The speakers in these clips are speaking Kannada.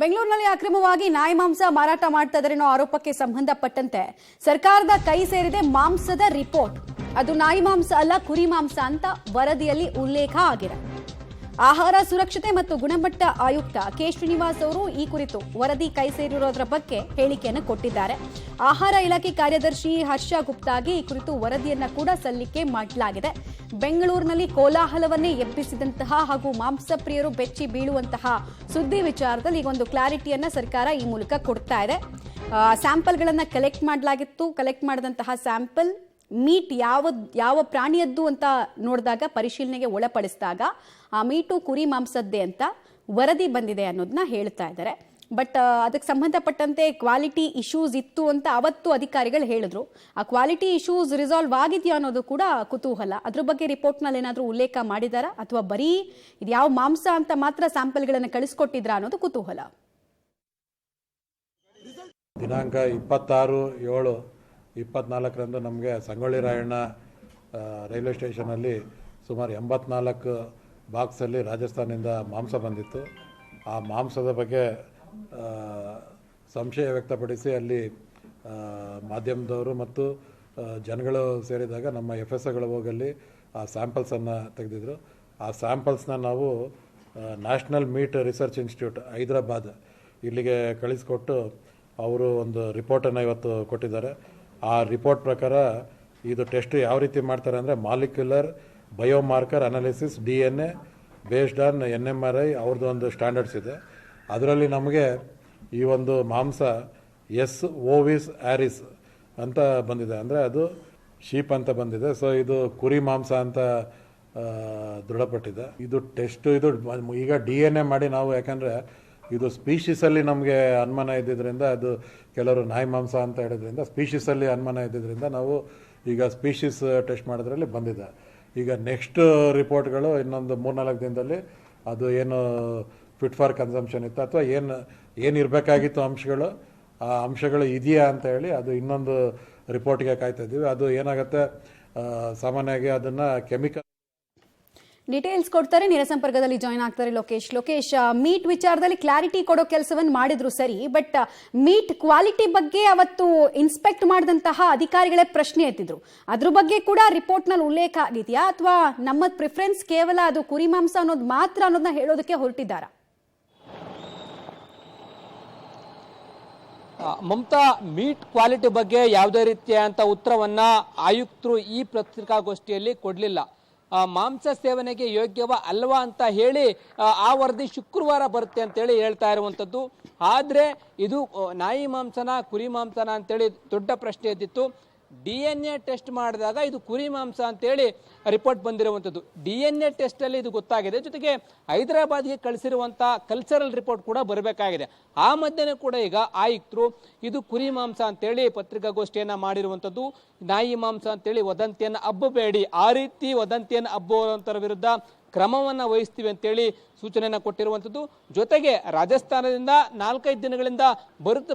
ಬೆಂಗಳೂರಿನಲ್ಲಿ ಅಕ್ರಮವಾಗಿ ನಾಯಿ ಮಾಂಸ ಮಾರಾಟ ಮಾಡ್ತಾ ಇದ್ದಾರೆ ಅನ್ನೋ ಆರೋಪಕ್ಕೆ ಸಂಬಂಧಪಟ್ಟಂತೆ ಸರ್ಕಾರದ ಕೈ ಸೇರಿದೆ ಮಾಂಸದ ರಿಪೋರ್ಟ್. ಅದು ನಾಯಿ ಮಾಂಸ ಅಲ್ಲ, ಕುರಿ ಮಾಂಸ ಅಂತ ವರದಿಯಲ್ಲಿ ಉಲ್ಲೇಖ ಆಗಿದೆ. ಆಹಾರ ಸುರಕ್ಷತೆ ಮತ್ತು ಗುಣಮಟ್ಟ ಆಯುಕ್ತ ಕೆ ಶ್ರೀನಿವಾಸ್ ಅವರು ಈ ಕುರಿತು ವರದಿ ಕೈ ಸೇರಿರೋದ್ರ ಬಗ್ಗೆ ಹೇಳಿಕೆಯನ್ನು ಕೊಟ್ಟಿದ್ದಾರೆ. ಆಹಾರ ಇಲಾಖೆ ಕಾರ್ಯದರ್ಶಿ ಹರ್ಷ ಗುಪ್ತಾಗೆ ಈ ಕುರಿತು ವರದಿಯನ್ನ ಕೂಡ ಸಲ್ಲಿಕೆ ಮಾಡಲಾಗಿದೆ. ಬೆಂಗಳೂರಿನಲ್ಲಿ ಕೋಲಾಹಲವನ್ನೇ ಎಬ್ಬಿಸಿದಂತಹ ಹಾಗೂ ಮಾಂಸ ಪ್ರಿಯರು ಬೆಚ್ಚಿ ಬೀಳುವಂತಹ ಸುದ್ದಿ ವಿಚಾರದಲ್ಲಿ ಈಗ ಒಂದು ಕ್ಲಾರಿಟಿಯನ್ನ ಸರ್ಕಾರ ಈ ಮೂಲಕ ಕೊಡ್ತಾ ಇದೆ. ಸ್ಯಾಂಪಲ್ಗಳನ್ನ ಕಲೆಕ್ಟ್ ಮಾಡಲಾಗಿತ್ತು. ಕಲೆಕ್ಟ್ ಮಾಡಿದಂತಹ ಸ್ಯಾಂಪಲ್ ಮೀಟ್ ಯಾವ ಪ್ರಾಣಿಯದ್ದು ಅಂತ ನೋಡಿದಾಗ, ಪರಿಶೀಲನೆಗೆ ಒಳಪಡಿಸಿದಾಗ ಆ ಮೀಟು ಕುರಿ ಮಾಂಸದ್ದೇ ಅಂತ ವರದಿ ಬಂದಿದೆ ಅನ್ನೋದನ್ನ ಹೇಳ್ತಾ ಇದ್ದಾರೆ. ಬಟ್ ಅದಕ್ಕೆ ಸಂಬಂಧಪಟ್ಟಂತೆ ಕ್ವಾಲಿಟಿ ಇಶ್ಯೂಸ್ ಇತ್ತು ಅಂತ ಅವತ್ತು ಅಧಿಕಾರಿಗಳು ಹೇಳಿದ್ರು. ಆ ಕ್ವಾಲಿಟಿ ಇಶ್ಯೂಸ್ ರಿಸಾಲ್ವ್ ಆಗಿದೆಯಾ ಅನ್ನೋದು ಕೂಡ ಕುತೂಹಲ. ಅದ್ರ ಬಗ್ಗೆ ರಿಪೋರ್ಟ್ನಲ್ಲಿ ಏನಾದರೂ ಉಲ್ಲೇಖ ಮಾಡಿದಾರಾ ಅಥವಾ ಬರೀ ಇದು ಯಾವ ಮಾಂಸ ಅಂತ ಮಾತ್ರ ಸ್ಯಾಂಪಲ್ಗಳನ್ನು ಕಳಿಸ್ಕೊಟ್ಟಿದ್ರಾ ಅನ್ನೋದು ಕುತೂಹಲ. ದಿನಾಂಕ 26/7/24 ನಮಗೆ ಸಂಗೊಳ್ಳಿ ರಾಯಣ್ಣ ರೈಲ್ವೆ ಸ್ಟೇಷನಲ್ಲಿ ಸುಮಾರು 84 ಬಾಕ್ಸಲ್ಲಿ ರಾಜಸ್ಥಾನದಿಂದ ಮಾಂಸ ಬಂದಿತ್ತು. ಆ ಮಾಂಸದ ಬಗ್ಗೆ ಸಂಶಯ ವ್ಯಕ್ತಪಡಿಸಿ ಅಲ್ಲಿ ಮಾಧ್ಯಮದವರು ಮತ್ತು ಜನಗಳು ಸೇರಿದಾಗ ನಮ್ಮ FSOಗಳು ಹೋಗಲ್ಲಿ ಆ ಸ್ಯಾಂಪಲ್ಸನ್ನು ತೆಗೆದಿದ್ರು. ಆ ಸ್ಯಾಂಪಲ್ಸ್ನ ನಾವು national meet research institute Hyderabad ಇಲ್ಲಿಗೆ ಕಳಿಸ್ಕೊಟ್ಟು ಅವರು ಒಂದು ರಿಪೋರ್ಟನ್ನು ಇವತ್ತು ಕೊಟ್ಟಿದ್ದಾರೆ. ಆ ರಿಪೋರ್ಟ್ ಪ್ರಕಾರ ಇದು ಟೆಸ್ಟ್ ಯಾವ ರೀತಿ ಮಾಡ್ತಾರೆ ಅಂದರೆ molecular biomarker analysis DNA based on NMRI ಅವ್ರದ್ದು ಒಂದು ಸ್ಟ್ಯಾಂಡರ್ಡ್ಸ್ ಇದೆ. ಅದರಲ್ಲಿ ನಮಗೆ ಈ ಒಂದು ಮಾಂಸ ಎಸ್ ಓವಿಸ್ ಆರಿಸ್ ಅಂತ ಬಂದಿದೆ, ಅಂದರೆ ಅದು ಶೀಪ್ ಅಂತ ಬಂದಿದೆ. ಸೊ ಇದು ಕುರಿ ಮಾಂಸ ಅಂತ ದೃಢಪಟ್ಟಿದೆ. ಇದು ಟೆಸ್ಟ್ ಇದು ಈಗ DNA ಮಾಡಿ ನಾವು, ಯಾಕಂದರೆ ಇದು ಸ್ಪೀಷೀಸಲ್ಲಿ ನಮಗೆ ಅನುಮಾನ ಇದ್ದಿದ್ದರಿಂದ, ಅದು ಕೆಲವರು ನಾಯಿ ಮಾಂಸ ಅಂತ ಹೇಳಿದ್ರಿಂದ ಸ್ಪೀಷೀಸಲ್ಲಿ ಅನುಮಾನ ಇದ್ದಿದ್ದರಿಂದ ನಾವು ಈಗ ಸ್ಪೀಷೀಸ್ ಟೆಸ್ಟ್ ಮಾಡೋದ್ರಲ್ಲಿ ಬಂದಿದೆ. ಈಗ ನೆಕ್ಸ್ಟ್ ರಿಪೋರ್ಟ್ಗಳು ಇನ್ನೊಂದು 3-4 ದಿನದಲ್ಲಿ ಅದು ಏನು ಫಿಟ್ ಫಾರ್ ಕನ್ಸಂಪ್ಷನ್ ಇತ್ತು ಅಥವಾ ಏನು ಇರಬೇಕಾಗಿತ್ತು ಅಂಶಗಳು, ಆ ಅಂಶಗಳು ಇದೆಯಾ ಅಂತ ಹೇಳಿ ಅದು ಇನ್ನೊಂದು ರಿಪೋರ್ಟ್ಗೆ ಕಾಯ್ತಾ ಇದ್ದೀವಿ. ಅದು ಏನಾಗುತ್ತೆ, ಸಾಮಾನ್ಯವಾಗಿ ಅದನ್ನು ಕೆಮಿಕಲ್ ಡೀಟೇಲ್ಸ್ ಕೊಡ್ತಾರೆ. ನೇರ ಸಂಪರ್ಕದಲ್ಲಿ ಜಾಯ್ನ್ ಆಗ್ತಾರೆ ಲೋಕೇಶ್. ಮೀಟ್ ವಿಚಾರದಲ್ಲಿ ಕ್ಲಾರಿಟಿ ಕೊಡೋ ಕೆಲಸವನ್ನು ಮಾಡಿದ್ರು ಸರಿ, ಬಟ್ ಮೀಟ್ ಕ್ವಾಲಿಟಿ ಬಗ್ಗೆ ಅವತ್ತು ಇನ್ಸ್ಪೆಕ್ಟ್ ಮಾಡಿದಂತಹ ಅಧಿಕಾರಿಗಳೇ ಪ್ರಶ್ನೆ ಎತ್ತಿದ್ರು. ಅದ್ರ ಬಗ್ಗೆ ಕೂಡ ರಿಪೋರ್ಟ್ ನಲ್ಲಿ ಉಲ್ಲೇಖ ಆಗಿದೆಯಾ ಅಥವಾ ನಮ್ಮ ಪ್ರಿಫರೆನ್ಸ್ ಕೇವಲ ಅದು ಕುರಿ ಮಾಂಸ ಅನ್ನೋದು ಮಾತ್ರ ಅನ್ನೋದನ್ನ ಹೇಳೋದಕ್ಕೆ ಹೊರಟಿದ್ದಾರಾ? ಮಮತಾ, ಮೀಟ್ ಕ್ವಾಲಿಟಿ ಬಗ್ಗೆ ಯಾವುದೇ ರೀತಿಯಾದಂಥ ಉತ್ತರವನ್ನ ಆಯುಕ್ತರು ಈ ಪತ್ರಿಕಾಗೋಷ್ಠಿಯಲ್ಲಿ ಕೊಡಲಿಲ್ಲ. ಮಾಂಸ ಸೇವನೆಗೆ ಯೋಗ್ಯವ ಅಲ್ವಾ ಅಂತ ಹೇಳಿ ಆ ವರದಿ ಶುಕ್ರವಾರ ಬರುತ್ತೆ ಅಂತೇಳಿ ಹೇಳ್ತಾ ಇರುವಂಥದ್ದು. ಆದರೆ ಇದು ನಾಯಿ ಮಾಂಸನ ಕುರಿ ಮಾಂಸನ ಅಂತೇಳಿ ದೊಡ್ಡ ಪ್ರಶ್ನೆ ಎದ್ದಿತ್ತು. DNA ಟೆಸ್ಟ್ ಮಾಡಿದಾಗ ಇದು ಕುರಿ ಮಾಂಸ ಅಂತೇಳಿ ರಿಪೋರ್ಟ್ ಬಂದಿರುವಂಥದ್ದು. DNA ಟೆಸ್ಟಲ್ಲಿ ಇದು ಗೊತ್ತಾಗಿದೆ. ಜೊತೆಗೆ ಹೈದರಾಬಾದ್ಗೆ ಕಳಿಸಿರುವಂಥ ಕಲ್ಚರಲ್ ರಿಪೋರ್ಟ್ ಕೂಡ ಬರಬೇಕಾಗಿದೆ. ಆ ಮಧ್ಯೆ ಕೂಡ ಈಗ ಆಯುಕ್ತರು ಇದು ಕುರಿ ಮಾಂಸ ಅಂತೇಳಿ ಪತ್ರಿಕಾಗೋಷ್ಠಿಯನ್ನು ಮಾಡಿರುವಂಥದ್ದು. ನಾಯಿ ಮಾಂಸ ಅಂತೇಳಿ ವದಂತಿಯನ್ನು ಹಬ್ಬಬೇಡಿ, ಆ ರೀತಿ ವದಂತಿಯನ್ನು ಹಬ್ಬುವಂಥರ ವಿರುದ್ಧ ಕ್ರಮವನ್ನು ವಹಿಸ್ತೀವಿ ಅಂತೇಳಿ ಸೂಚನೆಯನ್ನು ಕೊಟ್ಟಿರುವಂಥದ್ದು. ಜೊತೆಗೆ ರಾಜಸ್ಥಾನದಿಂದ 4-5 ದಿನಗಳಿಂದ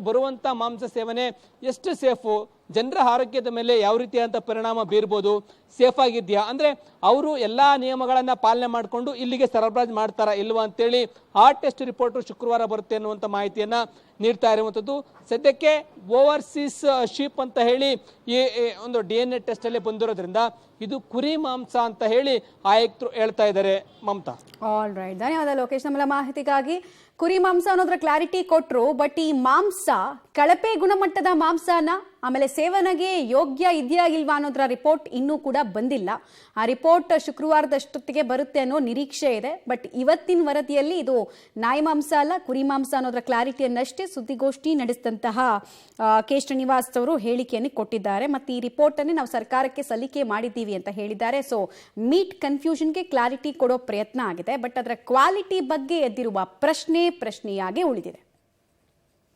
ಬರುವಂಥ ಮಾಂಸ ಸೇವನೆ ಎಷ್ಟು ಸೇಫು, ಜನರ ಆರೋಗ್ಯದ ಮೇಲೆ ಯಾವ ರೀತಿಯಾದಂಥ ಪರಿಣಾಮ ಬೀರ್ಬೋದು, ಸೇಫ್ ಆಗಿದೆಯಾ, ಅಂದರೆ ಅವರು ಎಲ್ಲ ನಿಯಮಗಳನ್ನು ಪಾಲನೆ ಮಾಡಿಕೊಂಡು ಇಲ್ಲಿಗೆ ಸರಬರಾಜು ಮಾಡ್ತಾರಾ ಇಲ್ವಾ ಅಂತೇಳಿ ಆ ಟೆಸ್ಟ್ ರಿಪೋರ್ಟು ಶುಕ್ರವಾರ ಬರುತ್ತೆ ಅನ್ನುವಂಥ ಮಾಹಿತಿಯನ್ನು ನೀಡ್ತಾ ಇರುವಂಥದ್ದು. ಸದ್ಯಕ್ಕೆ ಓವರ್ಸೀಸ್ ಶೀಪ್ ಅಂತ ಹೇಳಿ ಈ ಒಂದು DNA ಟೆಸ್ಟಲ್ಲಿ ಬಂದಿರೋದ್ರಿಂದ ಇದು ಕುರಿ ಮಾಂಸ ಅಂತ ಹೇಳಿ ಆಯುಕ್ತರು ಹೇಳ್ತಾ ಇದ್ದಾರೆ. ಮಮತಾ, ಆಲ್ ರೈಟ್, ಧನ್ಯವಾದ ಲೋಕೇಶ್. ನಮ್ಮೆಲ್ಲ ಮಾಹಿತಿಗಾಗಿ. ಕುರಿ ಮಾಂಸ ಅನ್ನೋದ್ರ ಕ್ಲಾರಿಟಿ ಕೊಟ್ಟರು, ಬಟ್ ಈ ಮಾಂಸ ಕಳಪೆ ಗುಣಮಟ್ಟದ ಮಾಂಸನ ಆಮೇಲೆ ಸೇವನೆಗೆ ಯೋಗ್ಯ ಇದೆಯಾ ಇಲ್ವಾ ಅನ್ನೋದ್ರ ರಿಪೋರ್ಟ್ ಇನ್ನೂ ಕೂಡ ಬಂದಿಲ್ಲ. ಆ ರಿಪೋರ್ಟ್ ಶುಕ್ರವಾರದಷ್ಟೊತ್ತಿಗೆ ಬರುತ್ತೆ ಅನ್ನೋ ನಿರೀಕ್ಷೆ ಇದೆ. ಬಟ್ ಇವತ್ತಿನ ವರದಿಯಲ್ಲಿ ಇದು ನಾಯಿ ಮಾಂಸ ಅಲ್ಲ, ಕುರಿ ಮಾಂಸ ಅನ್ನೋದ್ರ ಕ್ಲಾರಿಟಿಯನ್ನಷ್ಟೇ ಸುದ್ದಿಗೋಷ್ಠಿ ನಡೆಸಿದಂತಹ ಕೆ ಶ್ರೀನಿವಾಸ್ ಅವರು ಹೇಳಿಕೆಯನ್ನು ಕೊಟ್ಟಿದ್ದಾರೆ. ಮತ್ತು ಈ ರಿಪೋರ್ಟ್ ಅನ್ನೇ ನಾವು ಸರ್ಕಾರಕ್ಕೆ ಸಲ್ಲಿಕೆ ಮಾಡಿದ್ದೀವಿ ಅಂತ ಹೇಳಿದ್ದಾರೆ. ಸೊ ಮೀಟ್ ಕನ್ಫ್ಯೂಷನ್ಗೆ ಕ್ಲಾರಿಟಿ ಕೊಡೋ ಪ್ರಯತ್ನ ಆಗಿದೆ, ಬಟ್ ಅದರ ಕ್ವಾಲಿಟಿ ಬಗ್ಗೆ ಎದ್ದಿರುವ ಪ್ರಶ್ನೆಯಾಗಿ ಉಳಿದಿದೆ.